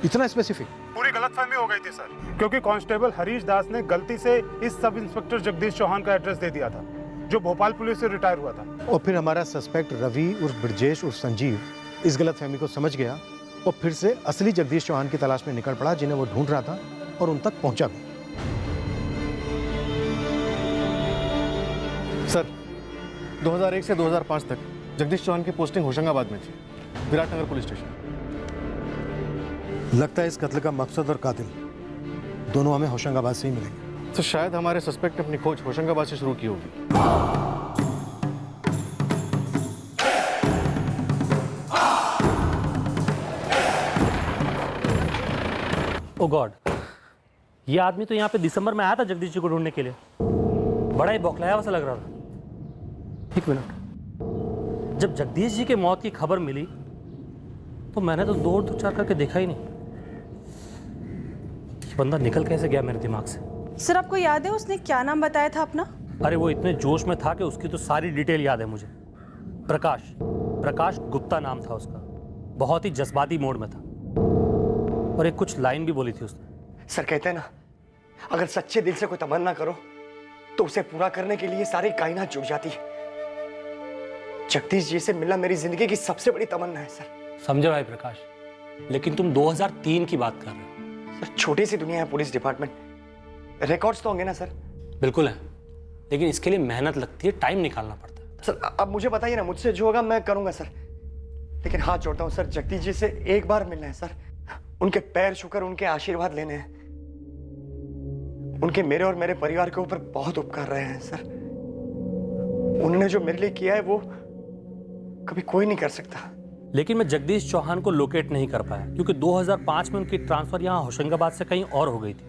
इतना स्पेसिफिक? पूरी गलतफहमी हो गई थी सर, क्योंकि कांस्टेबल हरीश दास ने गलती से इस सब इंस्पेक्टर जगदीश चौहान का एड्रेस दे दिया था, जो भोपाल पुलिस से रिटायर हुआ था। और फिर हमारा सस्पेक्ट रवि उर्फ ब्रजेश उर्फ संजीव इस गलतफहमी को समझ गया और फिर से असली जगदीश चौहान की तलाश में निकल पड़ा, जिन्हें वो ढूंढ रहा था, और उन तक पहुंचा भी। सर, 2001 से 2005 तक जगदीश चौहान की पोस्टिंग होशंगाबाद में थी, विराटनगर पुलिस स्टेशन। लगता है इस कत्ल का मकसद और कातिल दोनों हमें होशंगाबाद से ही मिलेंगे। तो शायद हमारे सस्पेक्ट ने अपनी खोज होशंगाबाद से शुरू की होगी। ओ गॉड, ये आदमी तो यहाँ पे दिसंबर में आया था जगदीश जी को ढूंढने के लिए। बड़ा ही बौखलाया हुआ सा लग रहा था। एक मिनट, जब जगदीश जी के मौत की खबर मिली तो मैंने तो दो चार करके देखा ही नहीं। ये बंदा निकल कैसे गया मेरे दिमाग से? सर आपको याद है उसने क्या नाम बताया था अपना? अरे वो इतने जोश में था कि उसकी तो सारी डिटेल याद है मुझे। प्रकाश गुप्ता नाम था उसका। बहुत ही जज्बाती मोड में था और एक कुछ लाइन भी बोली थी उसने। सर कहते हैं ना, अगर सच्चे दिल से कोई तमन्ना करो तो उसे पूरा करने के लिए सारी कायनात जुट जाती है। जगदीश जी से मिलना मेरी जिंदगी की सबसे बड़ी तमन्ना है सर। समझो भाई प्रकाश, लेकिन तुम 2003 की बात कर रहे हो। सर छोटी सी दुनिया है पुलिस डिपार्टमेंट, रिकॉर्ड्स तो होंगे ना सर? बिल्कुल है, लेकिन इसके लिए मेहनत लगती है, टाइम निकालना पड़ता है। सर अब मुझे बताइए ना, मुझसे जो होगा मैं करूंगा सर, लेकिन हाथ जोड़ता हूं सर, जगदीश जी से एक बार मिलना है सर। उनके पैर छूकर उनके आशीर्वाद लेने हैं। उनके मेरे और मेरे परिवार के ऊपर बहुत उपकार रहे हैं सर। उन्होंने जो मेरे लिए किया है वो कभी कोई नहीं कर सकता। लेकिन मैं जगदीश चौहान को लोकेट नहीं कर पाया क्योंकि 2005 में उनकी ट्रांसफर यहाँ होशंगाबाद से कहीं और हो गई थी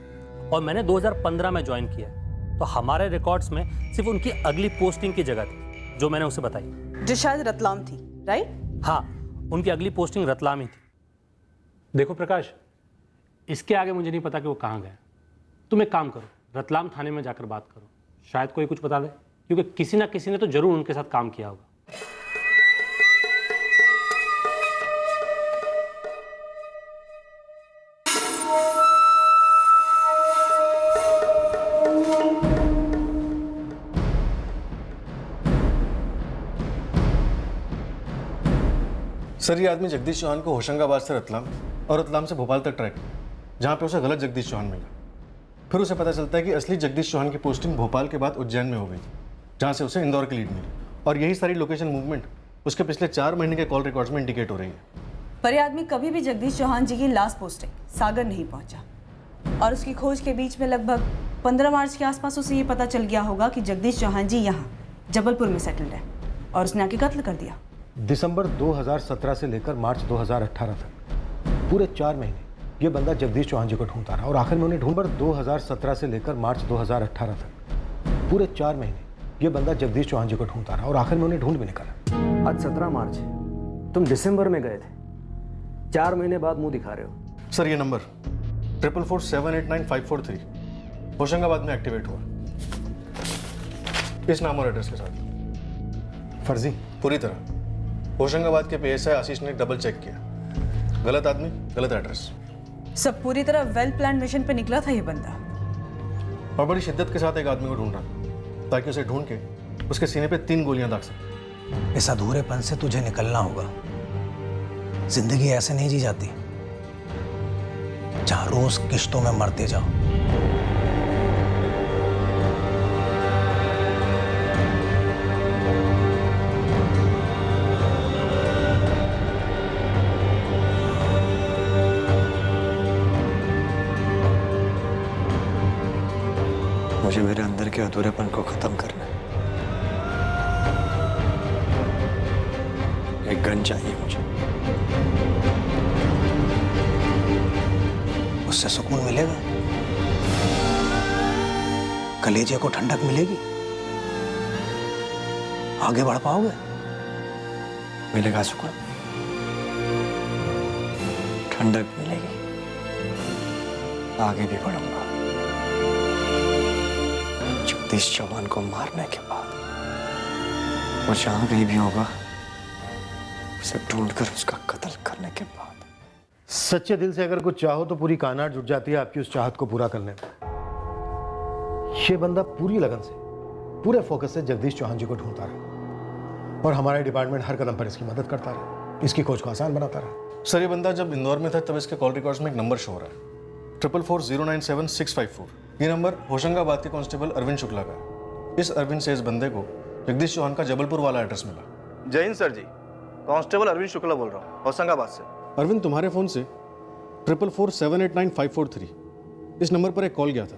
और मैंने 2015 में ज्वाइन किया। तो हमारे रिकॉर्ड्स में सिर्फ उनकी अगली पोस्टिंग की जगह थी जो मैंने उसे बताई, जो शायद रतलाम थी, राइट? हाँ, उनकी अगली पोस्टिंग रतलाम ही थी। देखो प्रकाश, इसके आगे मुझे नहीं पता कि वो कहाँ गए। तुम एक काम करो, रतलाम थाने में जाकर बात करो, शायद कोई कुछ बता दे, क्योंकि किसी ना किसी ने तो जरूर उनके साथ काम किया होगा। सर ये आदमी जगदीश चौहान को होशंगाबाद से रतलाम और रतलाम से भोपाल तक ट्रैक किया, जहाँ पे उसे गलत जगदीश चौहान मिला। फिर उसे पता चलता है कि असली जगदीश चौहान की पोस्टिंग भोपाल के बाद उज्जैन में हो गई थी, जहाँ से उसे इंदौर की लीड मिली। और यही सारी लोकेशन मूवमेंट उसके पिछले 4 महीने के कॉल रिकॉर्ड्स में इंडिकेट हो रही है। पर ये आदमी कभी भी जगदीश चौहान जी की लास्ट पोस्टिंग सागर नहीं पहुंचा और उसकी खोज के बीच में लगभग 15 मार्च के आसपास उसे ये पता चल गया होगा कि जगदीश चौहान जी यहाँ जबलपुर में सेटल्ड है और उसने आके कत्ल कर दिया। दिसंबर 2017 से लेकर मार्च 2018 तक पूरे 4 महीने ये बंदा जगदीश चौहान जी को ढूंढता रहा और आखिर में उन्हें 2017 से लेकर मार्च 2018 तक पूरे 4 महीने ये बंदा जगदीश चौहान जी को ढूंढता रहा और आखिर में उन्हें ढूंढ भी निकाला। आज 17 मार्च, तुम दिसंबर में गए थे, 4 महीने बाद मुंह दिखा रहे हो। सर ये नंबर 4447895543 होशंगाबाद में एक्टिवेट हुआ, इस नाम और एड्रेस के साथ। फर्जी? पूरी तरह। होशंगाबाद के PSI आशीष ने डबल चेक किया, गलत आदमी, गलत एड्रेस। सब पूरी तरह वेल प्लान मिशन पे निकला था ये बंदा। और बड़ी शिद्दत के साथ एक आदमी को ढूंढ रहा ताकि उसे ढूंढ के उसके सीने पे 3 गोलियां दाग सके। इस अधूरेपन से तुझे निकलना होगा। जिंदगी ऐसे नहीं जी जाती जहां रोज किश्तों में मरते जाओ। मुझे मेरे अंदर के अधूरेपन को खत्म करना है। एक गन चाहिए मुझे। उससे सुकून मिलेगा, कलेजे को ठंडक मिलेगी, आगे बढ़ पाओगे। मिलेगा सुकून, ठंडक मिलेगी, आगे भी बढ़ूंगा। जगदीश चौहान को मारने के बाद वो जहां कहीं भी होगा उसे ढूंढकर उसका कत्ल करने के बाद। सच्चे दिल से अगर कुछ चाहो तो पूरी कायनात जुट जाती है आपकी उस चाहत को पूरा करने में। ये बंदा पूरी लगन से, पूरे फोकस से जगदीश चौहान जी को ढूंढता रहा और हमारा डिपार्टमेंट हर कदम पर इसकी मदद करता रहा, इसकी खोज को आसान बनाता रहा। सर ये बंदा जब इंदौर में था तब इसके कॉल रिकॉर्ड्स में एक नंबर शो हो रहा है, 4440977654। ये नंबर होशंगाबाद के कांस्टेबल अरविंद शुक्ला का है। इस अरविंद से इस बंदे को जगदीश चौहान का जबलपुर वाला एड्रेस मिला। जय हिंद सर जी, कांस्टेबल अरविंद शुक्ला बोल रहा हूँ, होशंगाबाद से। अरविंद, तुम्हारे फ़ोन से 4447895543 इस नंबर पर एक कॉल गया था।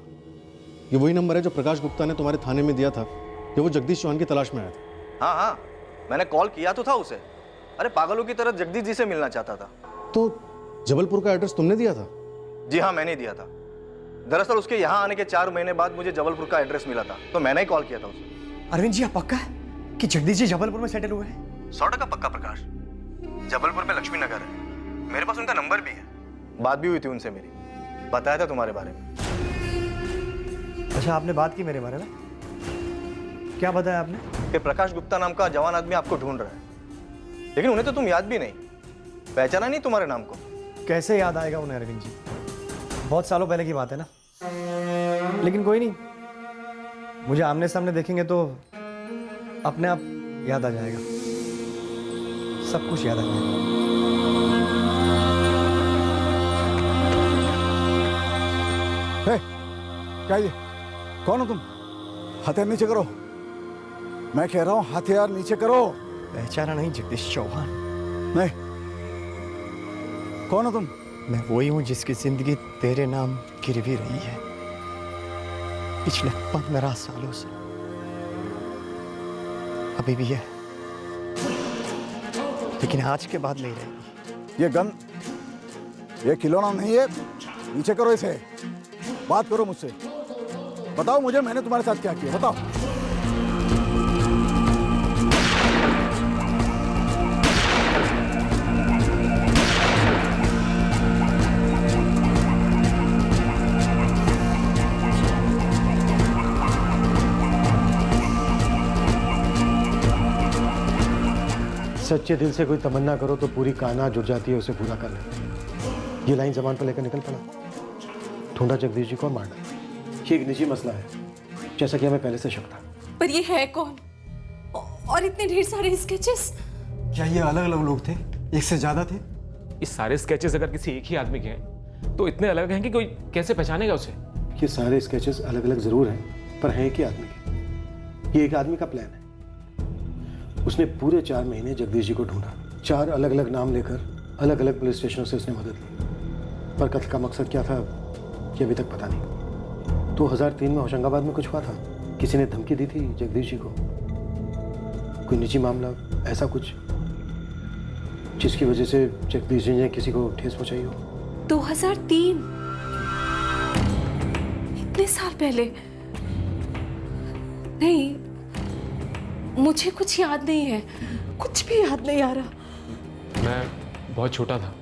ये वही नंबर है जो प्रकाश गुप्ता ने तुम्हारे थाने में दिया था जब वो जगदीश चौहान की तलाश में आया था। हाँ हाँ, मैंने कॉल किया तो था उसे। अरे पागलों की तरह जगदीश जी से मिलना चाहता था। तो जबलपुर का एड्रेस तुमने दिया था? जी हाँ, मैंने दिया था। दरअसल उसके यहाँ आने के 4 महीने बाद मुझे जबलपुर का एड्रेस मिला था, तो मैंने ही कॉल किया था उसे। अरविंद जी, आप पक्का है कि जगदीश जी जबलपुर में सेटल हुए हैं? 100% पक्का प्रकाश। जबलपुर में लक्ष्मी नगर है, मेरे पास उनका नंबर भी है, बात भी हुई थी उनसे मेरी, बताया था तुम्हारे बारे में। अच्छा, आपने बात की मेरे बारे में? क्या बताया आपने? कि प्रकाश गुप्ता नाम का जवान आदमी आपको ढूंढ रहा है, लेकिन उन्हें तो तुम याद भी नहीं, पहचाना नहीं तुम्हारे नाम को। कैसे याद आएगा उन्हें अरविंद जी, बहुत सालों पहले की बात है ना। लेकिन कोई नहीं, मुझे आमने सामने देखेंगे तो अपने आप याद आ जाएगा, सब कुछ याद आ जाएगा। क्या ये, कौन हो तुम? हथियार नीचे करो, मैं कह रहा हूं हथियार नीचे करो। पहचाना नहीं? जगदीश चौहान। नहीं, कौन हो तुम? मैं वही हूं जिसकी जिंदगी तेरे नाम गिरवी रही है पिछले 15 सालों से, अभी भी है, लेकिन आज के बाद नहीं रहेगी। ये गन, ये खिलौना नहीं है, नीचे करो इसे। बात करो मुझसे, बताओ मुझे मैंने तुम्हारे साथ क्या किया, बताओ। सच्चे दिल से कोई तमन्ना करो तो पूरी कायनात जुड़ जाती है उसे पूरा कर ले। ये लाइन जबान पर लेकर निकल पड़ा। ढूंढा जगदीश जी को और मार डाला। ये एक निजी मसला है, जैसा कि हमें पहले से शक था। पर ये है कौन? और इतने ढेर सारे स्केचेस? क्या ये अलग अलग लोग थे? एक से ज्यादा थे? ये सारे स्केचेस अगर किसी एक ही आदमी के हैं तो इतने अलग हैं कि कोई कैसे पहचानेगा उसे? ये सारे स्केचेस अलग अलग जरूर हैं, पर हैं एक ही आदमी के। ये एक आदमी का प्लान है। उसने पूरे 4 महीने जगदीश जी को ढूंढा, 4 अलग अलग नाम लेकर अलग अलग पुलिस स्टेशनों से उसने मदद ली, पर कत्ल का मकसद क्या था ये अभी तक पता नहीं। 2003 में होशंगाबाद में कुछ हुआ था, किसी ने धमकी दी थी जगदीश जी को, कोई निजी मामला, ऐसा कुछ जिसकी वजह से जगदीश जी ने किसी को ठेस पहुंचाई हो। 2003, इतने साल पहले? नहीं, मुझे कुछ याद नहीं है, कुछ भी याद नहीं आ रहा। मैं बहुत छोटा था।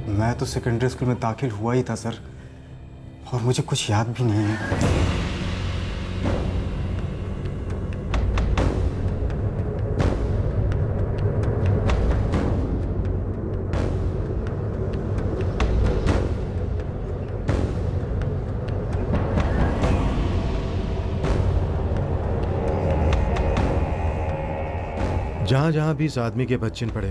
मैं तो सेकेंडरी स्कूल में दाखिल हुआ ही था सर, और मुझे कुछ याद भी नहीं है। जहां जहां भी इस आदमी के बच्चे पड़े,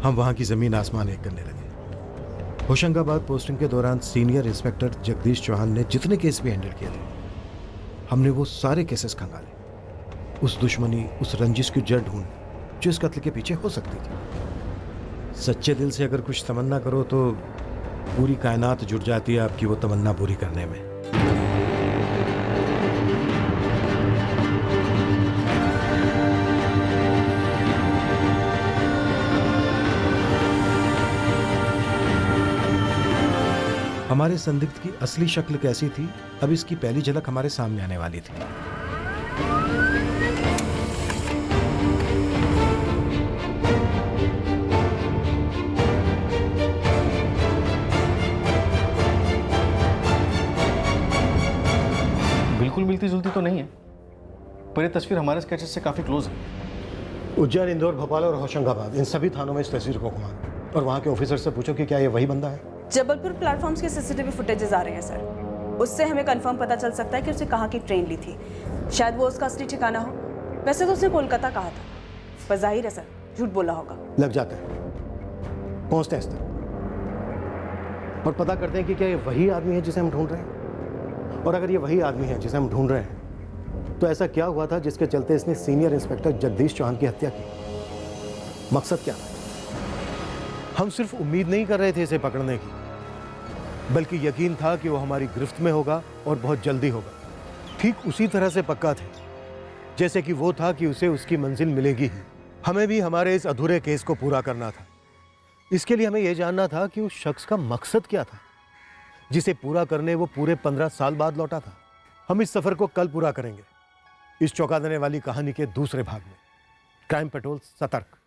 हम वहां की जमीन आसमान एक करने लगे। होशंगाबाद पोस्टिंग के दौरान सीनियर इंस्पेक्टर जगदीश चौहान ने जितने केस भी हैंडल किए थे, हमने वो सारे केसेस खंगाले। उस दुश्मनी, उस रंजिश की जड़ ढूंढ जो इस कत्ल के पीछे हो सकती थी। सच्चे दिल से अगर कुछ तमन्ना करो तो पूरी कायनात जुड़ जाती है आपकी वो तमन्ना पूरी करने में। हमारे संदिग्ध की असली शक्ल कैसी थी, अब इसकी पहली झलक हमारे सामने आने वाली थी। बिल्कुल मिलती जुलती तो नहीं है, पर ये तस्वीर हमारे स्केचेस से काफी क्लोज है। उज्जैन, इंदौर, भोपाल और होशंगाबाद, इन सभी थानों में इस तस्वीर को घुमा और वहां के ऑफिसर से पूछो कि क्या ये वही बंदा है। जबलपुर प्लेटफॉर्म्स के सीसीटीवी फुटेजेस आ रहे हैं सर, उससे हमें कंफर्म पता चल सकता है कि उसने कहाँ की ट्रेन ली थी। शायद वो उसका असली ठिकाना हो। वैसे तो उसने कोलकाता कहा था, पर जाहिर है सर झूठ बोला होगा। लग जाते हैं, पहुंचते हैं इस तक और पता करते हैं कि क्या ये वही आदमी है जिसे हम ढूंढ रहे हैं। और अगर ये वही आदमी है जिसे हम ढूंढ रहे हैं तो ऐसा क्या हुआ था जिसके चलते इसने सीनियर इंस्पेक्टर जगदीश चौहान की हत्या की? मकसद क्या था? हम सिर्फ उम्मीद नहीं कर रहे थे इसे पकड़ने की, बल्कि यकीन था कि वो हमारी गिरफ्त में होगा और बहुत जल्दी होगा। ठीक उसी तरह से पक्का थे जैसे कि वो था कि उसे उसकी मंजिल मिलेगी ही। हमें भी हमारे इस अधूरे केस को पूरा करना था। इसके लिए हमें यह जानना था कि उस शख्स का मकसद क्या था। जिसे पूरा करने वो पूरे 15 साल बाद लौटा था। हम इस सफर को कल पूरा करेंगे, इस चौंका देने वाली कहानी के दूसरे भाग में। क्राइम पेट्रोल सतर्क।